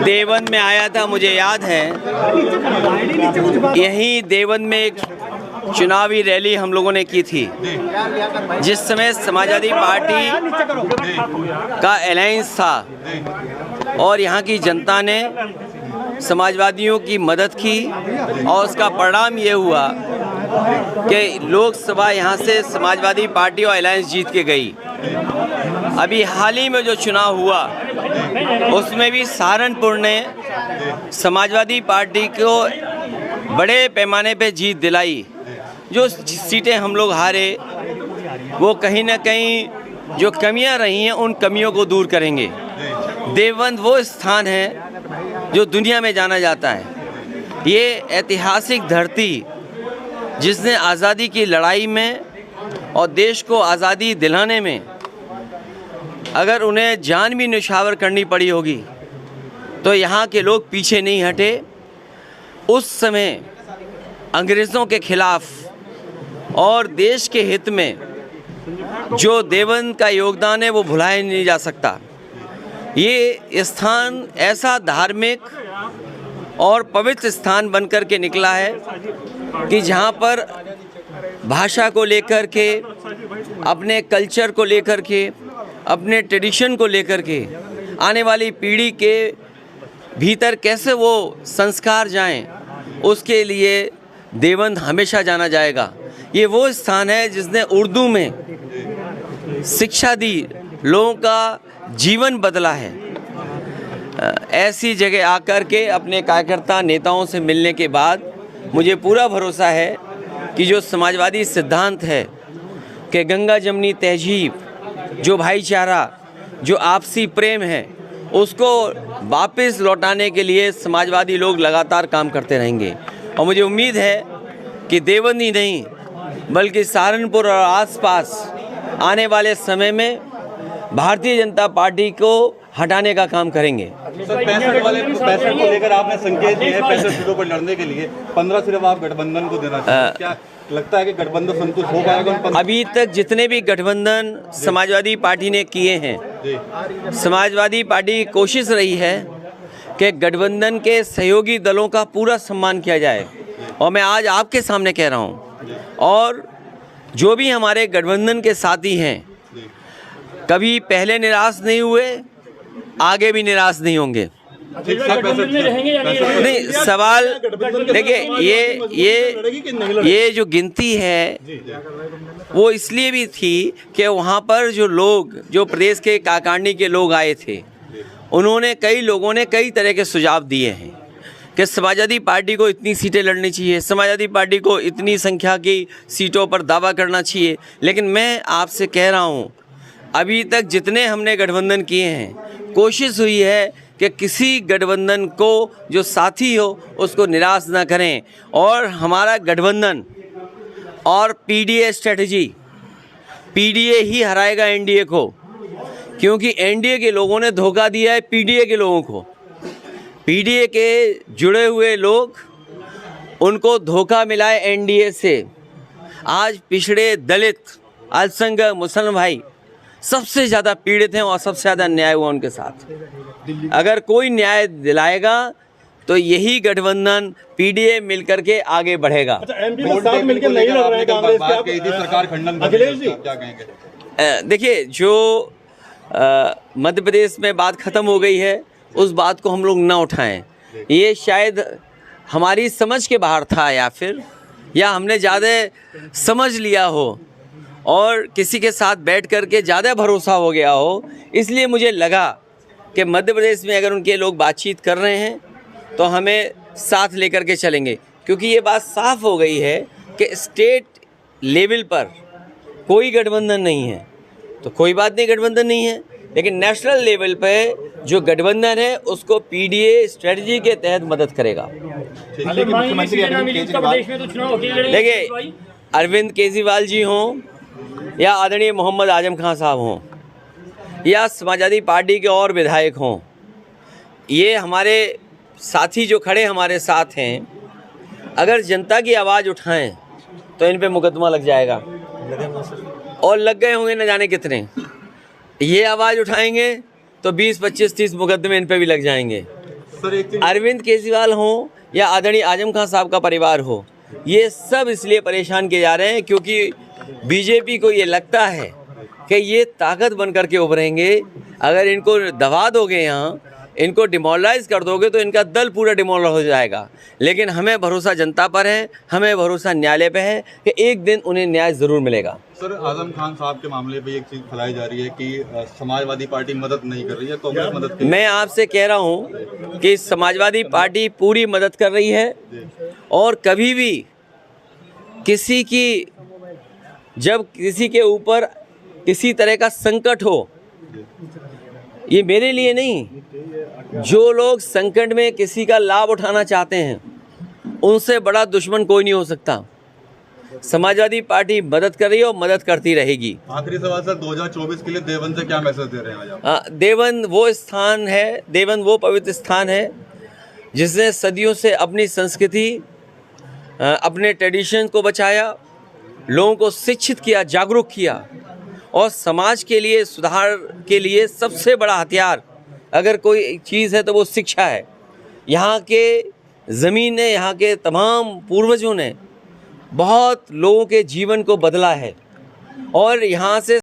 देवबंद में आया था, मुझे याद है। यहीं देवबंद में एक चुनावी रैली हम लोगों ने की थी, जिस समय समाजवादी पार्टी का अलायंस था और यहाँ की जनता ने समाजवादियों की मदद की और उसका परिणाम ये हुआ कि लोकसभा यहाँ से समाजवादी पार्टी और अलायंस जीत के गई। अभी हाल ही में जो चुनाव हुआ उसमें भी सहारनपुर ने समाजवादी पार्टी को बड़े पैमाने पे जीत दिलाई। जो सीटें हम लोग हारे वो कहीं ना कहीं जो कमियां रही हैं उन कमियों को दूर करेंगे। देवबंद वो स्थान है जो दुनिया में जाना जाता है। ये ऐतिहासिक धरती जिसने आज़ादी की लड़ाई में और देश को आज़ादी दिलाने में अगर उन्हें जान भी निछावर करनी पड़ी होगी तो यहाँ के लोग पीछे नहीं हटे। उस समय अंग्रेज़ों के खिलाफ और देश के हित में जो देवबंद का योगदान है वो भुलाया नहीं जा सकता। ये स्थान ऐसा धार्मिक और पवित्र स्थान बनकर के निकला है कि जहाँ पर भाषा को लेकर के, अपने कल्चर को लेकर के, अपने ट्रेडिशन को लेकर के आने वाली पीढ़ी के भीतर कैसे वो संस्कार जाएं, उसके लिए देवबंद हमेशा जाना जाएगा। ये वो स्थान है जिसने उर्दू में शिक्षा दी, लोगों का जीवन बदला है। ऐसी जगह आकर के अपने कार्यकर्ता नेताओं से मिलने के बाद मुझे पूरा भरोसा है कि जो समाजवादी सिद्धांत है कि गंगा जमनी तहजीब, जो भाईचारा, जो आपसी प्रेम है, उसको वापस लौटाने के लिए समाजवादी लोग लगातार काम करते रहेंगे। और मुझे उम्मीद है कि देवबंद ही नहीं बल्कि सहारनपुर और आसपास आने वाले समय में भारतीय जनता पार्टी को हटाने का काम करेंगे। सर, 65 को लेकर आपने संकेत दिए हैं 65 सीटों पर लड़ने के लिए, 15 सिर्फ आप गठबंधन को देना चाहिए। क्या लगता है कि गठबंधन संतुष्ट हो पाएगा? अभी तक जितने भी गठबंधन समाजवादी पार्टी ने किए हैं, समाजवादी पार्टी की कोशिश रही है कि गठबंधन के सहयोगी दलों का पूरा सम्मान किया जाए। और मैं आज आपके सामने कह रहा हूँ, और जो भी हमारे गठबंधन के साथी हैं कभी पहले निराश नहीं हुए, आगे भी निराश नहीं होंगे। नहीं, सवाल देखिए, ये जो गिनती है वो इसलिए भी थी कि वहाँ पर जो लोग, जो प्रदेश के काकाणी के लोग आए थे, उन्होंने, कई लोगों ने कई तरह के सुझाव दिए हैं कि समाजवादी पार्टी को इतनी सीटें लड़नी चाहिए, समाजवादी पार्टी को इतनी संख्या की सीटों पर दावा करना चाहिए। लेकिन मैं आपसे कह रहा हूँ, अभी तक जितने हमने गठबंधन किए हैं, कोशिश हुई है कि किसी गठबंधन को जो साथी हो उसको निराश ना करें। और हमारा गठबंधन और पीडीए स्ट्रेटजी, पीडीए ही हराएगा एनडीए को, क्योंकि एनडीए के लोगों ने धोखा दिया है पीडीए के लोगों को। पीडीए के जुड़े हुए लोग, उनको धोखा मिला है एनडीए से। आज पिछड़े, दलित, अल्पसंख्यक, मुसलमान भाई सबसे ज़्यादा पीड़ित हैं और सबसे ज़्यादा न्याय हुआ उनके साथ। अगर कोई न्याय दिलाएगा तो यही गठबंधन पीडीए मिलकर के आगे बढ़ेगा। अच्छा, एमपी के साथ मिलकर नहीं लड़ रहे हैं कांग्रेस के, सरकार खंडन कर रही है, क्या कहेंगे? देखिए, जो मध्य प्रदेश में बात ख़त्म हो गई है, उस बात को हम लोग ना उठाएं। ये शायद हमारी समझ के बाहर था, या हमने ज़्यादा समझ लिया हो और किसी के साथ बैठ कर के ज़्यादा भरोसा हो गया हो। इसलिए मुझे लगा कि मध्य प्रदेश में अगर उनके लोग बातचीत कर रहे हैं तो हमें साथ लेकर के चलेंगे, क्योंकि ये बात साफ हो गई है कि स्टेट लेवल पर कोई गठबंधन नहीं है। तो कोई बात नहीं, गठबंधन नहीं है, लेकिन नेशनल लेवल पे जो गठबंधन है उसको पीडीए स्ट्रेटजी के तहत मदद करेगा। देखिए, अरविंद केजरीवाल जी हों या आदरणीय मोहम्मद आजम खान साहब हों या समाजवादी पार्टी के और विधायक हों, ये हमारे साथी जो खड़े हमारे साथ हैं, अगर जनता की आवाज़ उठाएं तो इन पे मुकदमा लग जाएगा, और लग गए होंगे न जाने कितने। ये आवाज़ उठाएंगे तो 20, 25, 30 मुकदमे इन पे भी लग जाएंगे। सर एक चीज अरविंद केजरीवाल हो या आदरणीय आजम खान साहब का परिवार हो, ये सब इसलिए परेशान किए जा रहे हैं क्योंकि बीजेपी को ये लगता है कि ये ताकत बन करके उभरेंगे। अगर इनको दबा दोगे, यहाँ इनको डिमोरलाइज कर दोगे तो इनका दल पूरा डिमोरलाइज हो जाएगा। लेकिन हमें भरोसा जनता पर है, हमें भरोसा न्यायालय पे है कि एक दिन उन्हें न्याय ज़रूर मिलेगा। सर आजम खान साहब के मामले पे एक चीज फैलाई जा रही है कि समाजवादी पार्टी मदद नहीं कर रही है, कांग्रेस मदद कर रही मैं आपसे कह रहा हूँ कि समाजवादी पार्टी पूरी मदद कर रही है और कभी भी किसी की, जब किसी के ऊपर किसी तरह का संकट हो, ये मेरे लिए नहीं, जो लोग संकट में किसी का लाभ उठाना चाहते हैं उनसे बड़ा दुश्मन कोई नहीं हो सकता। समाजवादी पार्टी मदद कर रही है और मदद करती रहेगी। आखिरी सवाल सर, 2024 के लिए देवबंद से क्या मैसेज दे रहे हैं आज आप? देवबंद वो स्थान है, देवबंद वो पवित्र स्थान है जिसने सदियों से अपनी संस्कृति, अपने ट्रेडिशन को बचाया, लोगों को शिक्षित किया, जागरूक किया और समाज के लिए, सुधार के लिए सबसे बड़ा हथियार अगर कोई चीज़ है तो वो शिक्षा है। यहाँ के ज़मीन ने, यहाँ के तमाम पूर्वजों ने बहुत लोगों के जीवन को बदला है और यहाँ से